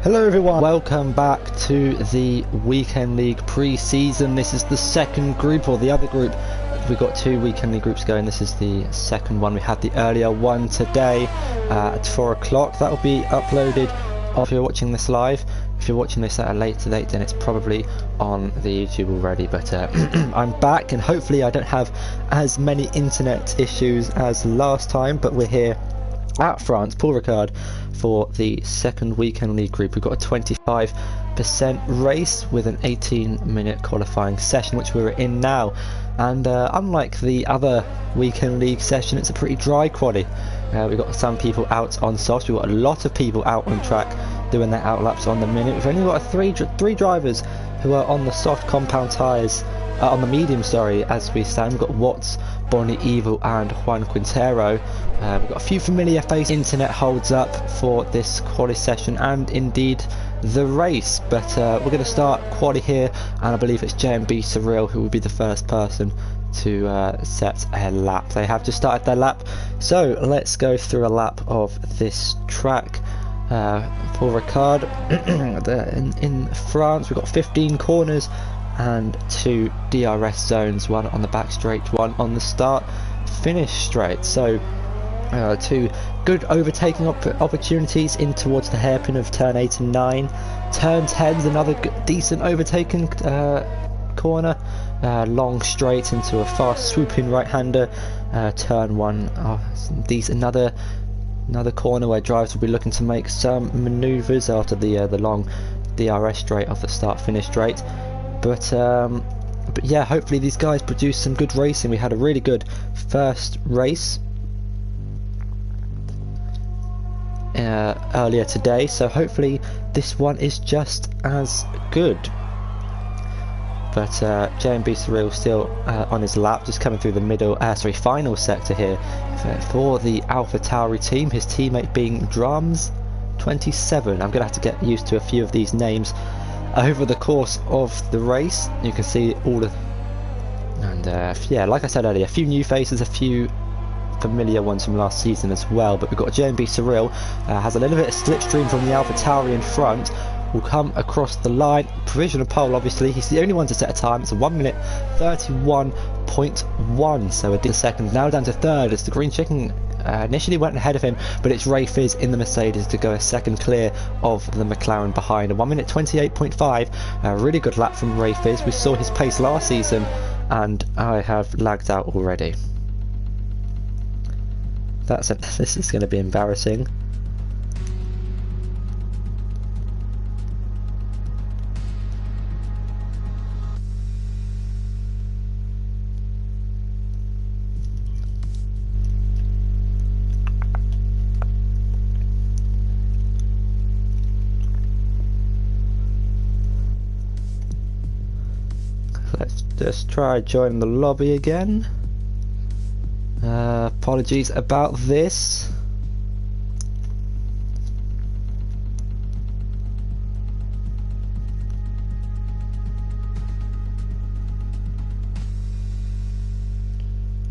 Hello everyone, welcome back to the Weekend League pre-season. This is the second group, or the other group. We've got two Weekend League groups going. This is the second one. We had the earlier one today at 4 o'clock. That will be uploaded if you're watching this live. If you're watching this at a later date, then it's probably on the YouTube already. But I'm back, and hopefully I don't have as many internet issues as last time, but we're here at France, Paul Ricard, for the second Weekend League group. We've got a 25% race with an 18-minute qualifying session, which we're in now. And unlike the other Weekend League session, it's a pretty dry quali. We've got some people out on softs. We've got a lot of people out on track doing their outlaps on the minute. We've only got three drivers who are on the soft compound tyres, on the medium, sorry, as we stand. We've got Watts, Bonnie Evil and Juan Quintero. We've got a few familiar faces. Internet holds up for this quali session and indeed the race, but we're going to start quali here, and I believe it's JMB Surreal who will be the first person to set a lap. They have just started their lap, so let's go through a lap of this track. For Ricard, in France we've got 15 corners and 2 DRS zones, one on the back straight, one on the start finish straight. So 2 good overtaking opportunities in towards the hairpin of turn 8 and 9. Turn 10's another decent overtaking corner, long straight into a fast swooping right-hander. Turn 1, another corner where drivers will be looking to make some manoeuvres after the long DRS straight off the start finish straight. But yeah, hopefully these guys produce some good racing. We had a really good first race earlier today, so hopefully this one is just as good. But JMB Surreal still on his lap, just coming through the final sector here for the AlphaTauri team. His teammate being Drums 27. I'm gonna have to get used to a few of these names over the course of the race. You can see all of, and yeah, like I said earlier, a few new faces, a few familiar ones from last season as well. But we've got JMB Surreal, has a little bit of slipstream from the AlphaTauri in front, will come across the line, provisional pole obviously. He's the only one to set a time. It's a 1 minute 31.1, so a second now down to third. It's the Green Chicken initially went ahead of him, but it's Ray Fizz in the Mercedes to go a second clear of the McLaren behind. A 1 minute 28.5, a really good lap from Ray Fizz. We saw his pace last season and I have lagged out already. This is going to be embarrassing. Let's just try joining the lobby again. Apologies about this.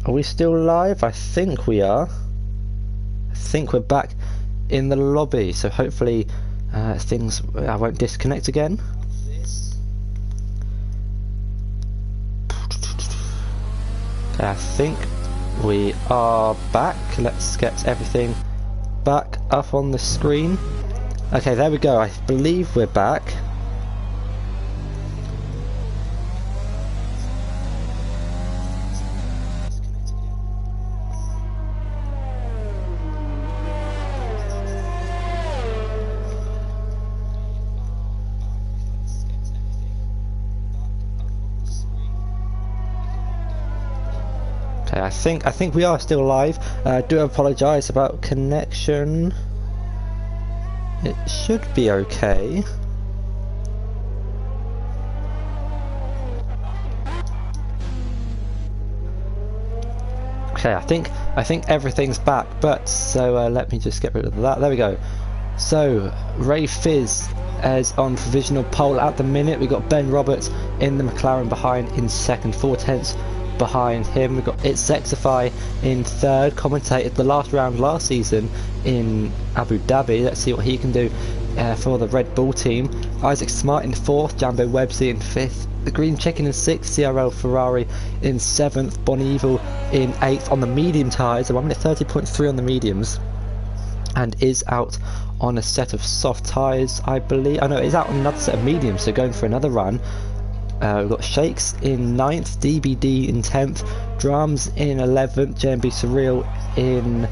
Are we still live? I think we are. I think we're back in the lobby, so hopefully I won't disconnect again. I think we are back. Let's get everything back up on the screen. Okay, there we go. I believe we're back. I think we are still live. Do apologise about connection. It should be okay. Okay, I think everything's back, but so let me just get rid of that. There we go. So Ray Fizz is on provisional pole at the minute. We've got Ben Roberts in the McLaren behind in second, 4/10 behind him. We've got Sexify in third, commentated the last round last season in Abu Dhabi. Let's see what he can do for the Red Bull team. Isaac Smart in fourth, Jambo Websey in fifth, the Green Chicken in sixth, CRL Ferrari in seventh, Bon Evil in eighth on the medium tyres, a 1 minute 30.3 on the mediums, and is out on a set of soft tyres, I believe. Oh no, it's out on another set of mediums, so going for another run. We've got Shakes in 9th, DBD in 10th, Drums in 11th, JMB Surreal in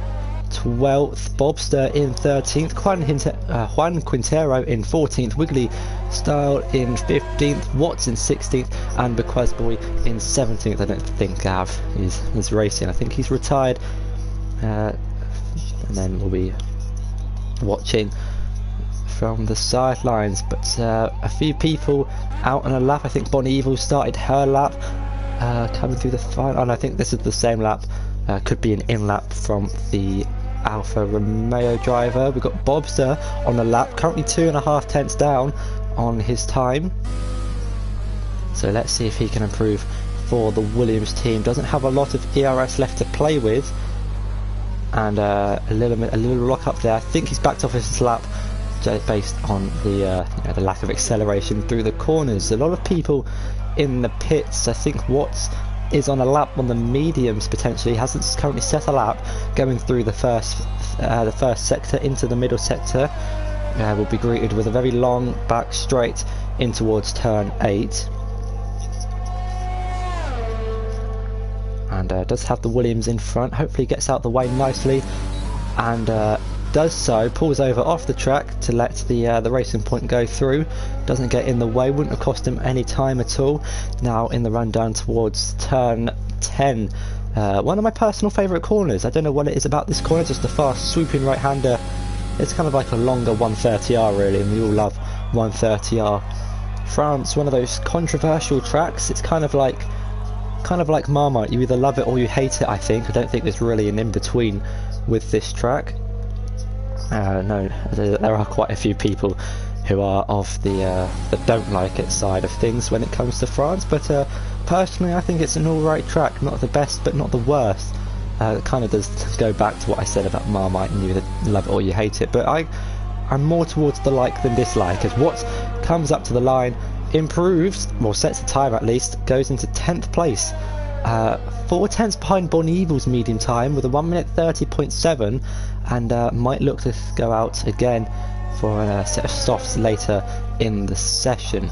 12th, Bobster in 13th, Juan Quintero in 14th, Wiggly Style in 15th, Watts in 16th, and Bequez Boy in 17th. I don't think Gav is racing. I think he's retired. And then we'll be watching from the sidelines, but a few people out on a lap. I think Bon Evil started her lap coming through the final, and I think this is the same lap. Could be an in lap from the Alfa Romeo driver. We've got Bobster on the lap, currently 2.5 tenths down on his time, so let's see if he can improve for the Williams team. Doesn't have a lot of ERS left to play with, and a little lock up there. I think he's backed off his lap based on the the lack of acceleration through the corners. A lot of people in the pits. I think Watts is on a lap on the mediums potentially. Hasn't currently set a lap going through the first sector into the middle sector. Will be greeted with a very long back straight in towards turn 8. And does have the Williams in front. Hopefully gets out the way nicely, and does so. Pulls over off the track to let the racing point go through. Doesn't get in the way. Wouldn't have cost him any time at all. Now in the run down towards turn 10. One of my personal favourite corners. I don't know what it is about this corner. Just a fast swooping right-hander. It's kind of like a longer 130R really, and we all love 130R. France, one of those controversial tracks. It's kind of like Marmite. You either love it or you hate it, I think. I don't think there's really an in-between with this track. No, there are quite a few people who are of the that don't like it side of things when it comes to France, but personally I think it's an alright track. Not the best, but not the worst. It kind of does go back to what I said about Marmite, and you either love it or you hate it, but I'm more towards the like than dislike, as Watts comes up to the line, improves, well sets a time at least, goes into 10th place, 4 tenths behind Bon Evil's medium time with a 1 minute 30.7, and might look to go out again for a set of softs later in the session.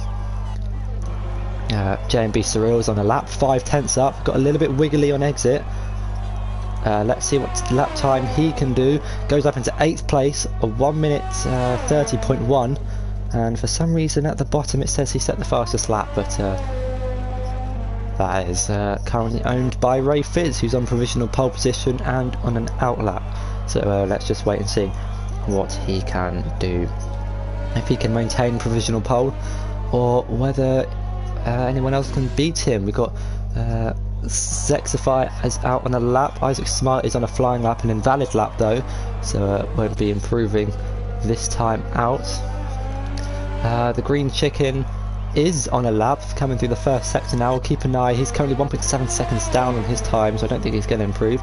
J&B Surreal's on a lap, 5 tenths up, got a little bit wiggly on exit. Let's see what lap time he can do. Goes up into 8th place, a 1 minute 30.1, and for some reason at the bottom it says he set the fastest lap, but that is currently owned by Ray Fizz, who's on provisional pole position and on an out lap. So let's just wait and see what he can do, if he can maintain provisional pole or whether anyone else can beat him. We've got Sexify is out on a lap, Isaac Smart is on a flying lap, an invalid lap though, so won't be improving this time out. The Green Chicken is on a lap, coming through the first sector now. We'll keep an eye. He's currently 1.7 seconds down on his time, so I don't think he's going to improve.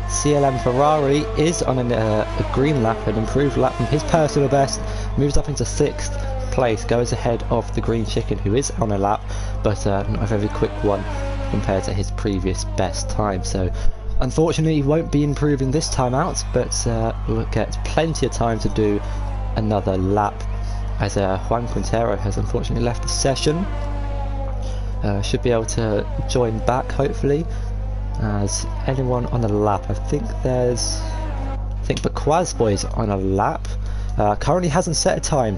CLM Ferrari is on a green lap, an improved lap from his personal best, moves up into 6th place, goes ahead of the Green Chicken, who is on a lap, but not a very quick one compared to his previous best time. So unfortunately he won't be improving this time out, but we'll get plenty of time to do another lap, as Juan Quintero has unfortunately left the session. Should be able to join back hopefully. As anyone on the lap, I think Bequaz Boy's on a lap. Currently hasn't set a time.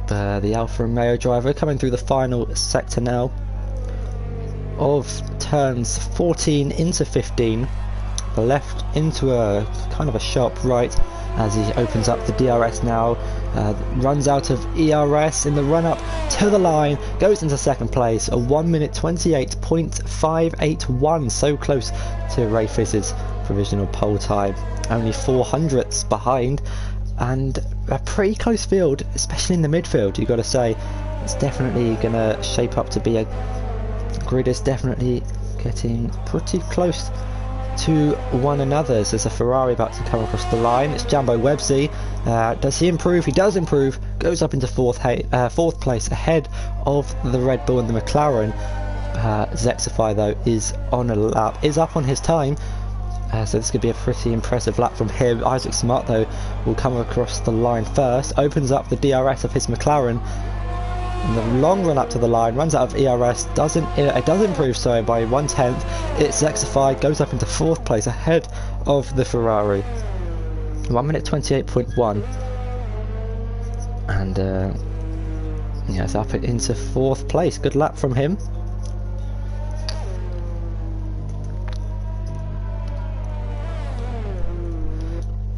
The Alfa Romeo driver coming through the final sector now of turns 14 into 15. Left into a kind of a sharp right as he opens up the DRS now, runs out of ERS in the run up to the line, goes into 2nd place, a 1 minute 28.581, so close to Ray Fizz's provisional pole time, only 400ths behind, and a pretty close field, especially in the midfield. You've got to say it's definitely going to shape up to be a grid is definitely getting pretty close to one another. There's a Ferrari about to come across the line. It's Jambo Websey. Does he improve? He does improve. Goes up into fourth place ahead of the Red Bull and the McLaren. Zexify though is on a lap, is up on his time. So this could be a pretty impressive lap from him. Isaac Smart though will come across the line first. Opens up the DRS of his McLaren. And the long run up to the line, runs out of ERS, it does improve by 1/10. It's Zexify, goes up into fourth place ahead of the Ferrari. 1 minute 28.1. And yeah, it's up into fourth place. Good lap from him.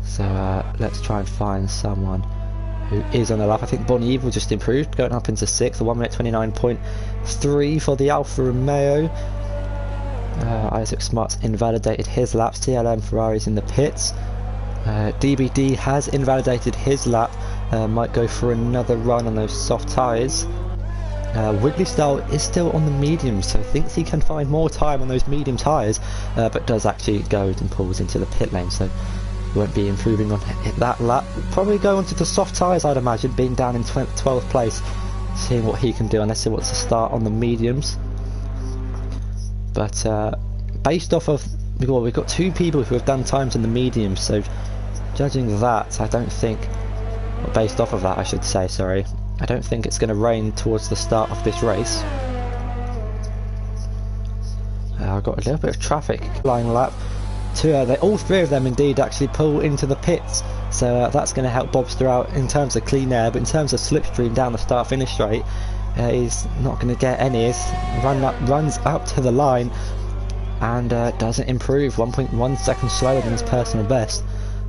So let's try and find someone who is on the lap. I think Bonnie Evil just improved, going up into 6th, 1 minute 29.3 for the Alfa Romeo. Isaac Smart's invalidated his laps. TLM Ferrari's in the pits. DBD has invalidated his lap. Might go for another run on those soft tyres. Wiggly Style is still on the mediums, so thinks he can find more time on those medium tyres, but does actually go and pulls into the pit lane, so won't be improving on that lap. Probably go onto the soft tyres, I'd imagine, being down in 12th place, seeing what he can do, unless he wants to start on the mediums. But based off of, we've got 2 people who have done times in the mediums, so judging that, I don't think, or based off of that I should say, sorry, I don't think it's going to rain towards the start of this race. I've got a little bit of traffic line lap. All 3 of them indeed actually pull into the pits, so that's going to help Bobster out in terms of clean air, but in terms of slipstream down the start-finish straight, he's not going to get any. Runs up to the line and doesn't improve. 1.1 seconds slower than his personal best,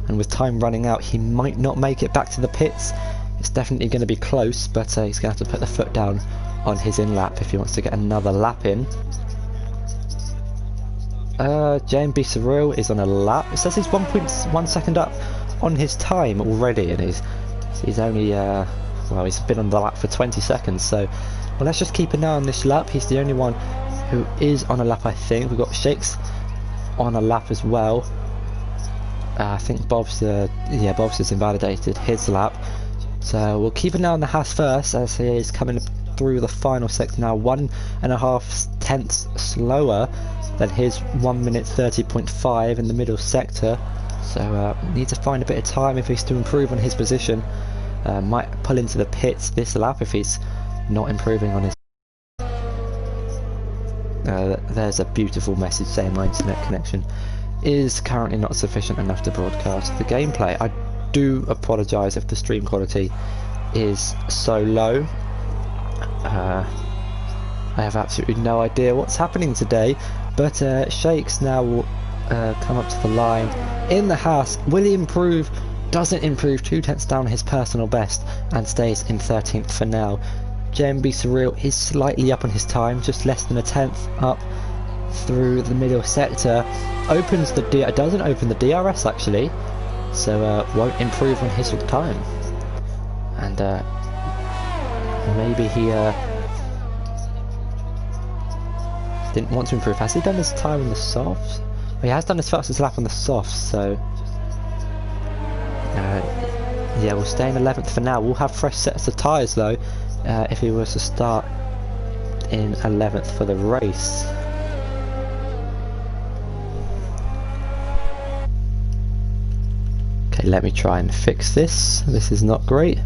and with time running out, he might not make it back to the pits. It's definitely going to be close, but he's going to have to put the foot down on his in-lap if he wants to get another lap in. JMB Surreal is on a lap. It says he's 1.1 second up on his time already, and he's only well, he's been on the lap for 20 seconds, so well, let's just keep an eye on this lap. He's the only one who is on a lap, I think. We've got Shakes on a lap as well. I think Bob's has invalidated his lap, so we'll keep an eye on the Haas first, as he is coming through the final sector now, 1.5 tenths slower than his 1 minute 30.5 in the middle sector. So need to find a bit of time if he's to improve on his position. Might pull into the pits this lap if he's not improving on his. There's a beautiful message saying my internet connection is currently not sufficient enough to broadcast the gameplay. I do apologise if the stream quality is so low. I have absolutely no idea what's happening today, but Shakes now will come up to the line in the Haas. Will he improve? Doesn't improve, 2 tenths down his personal best, and stays in 13th for now. JMB Surreal is slightly up on his time, just less than a tenth up through the middle sector. Doesn't open the DRS actually, so won't improve on his time. And maybe he didn't want to improve. Has he done his time on the softs? Well, he has done his fastest lap on the softs, so yeah, we'll stay in 11th for now. We'll have fresh sets of tyres though, if he was to start in 11th for the race. Okay, let me try and fix this. This is not great.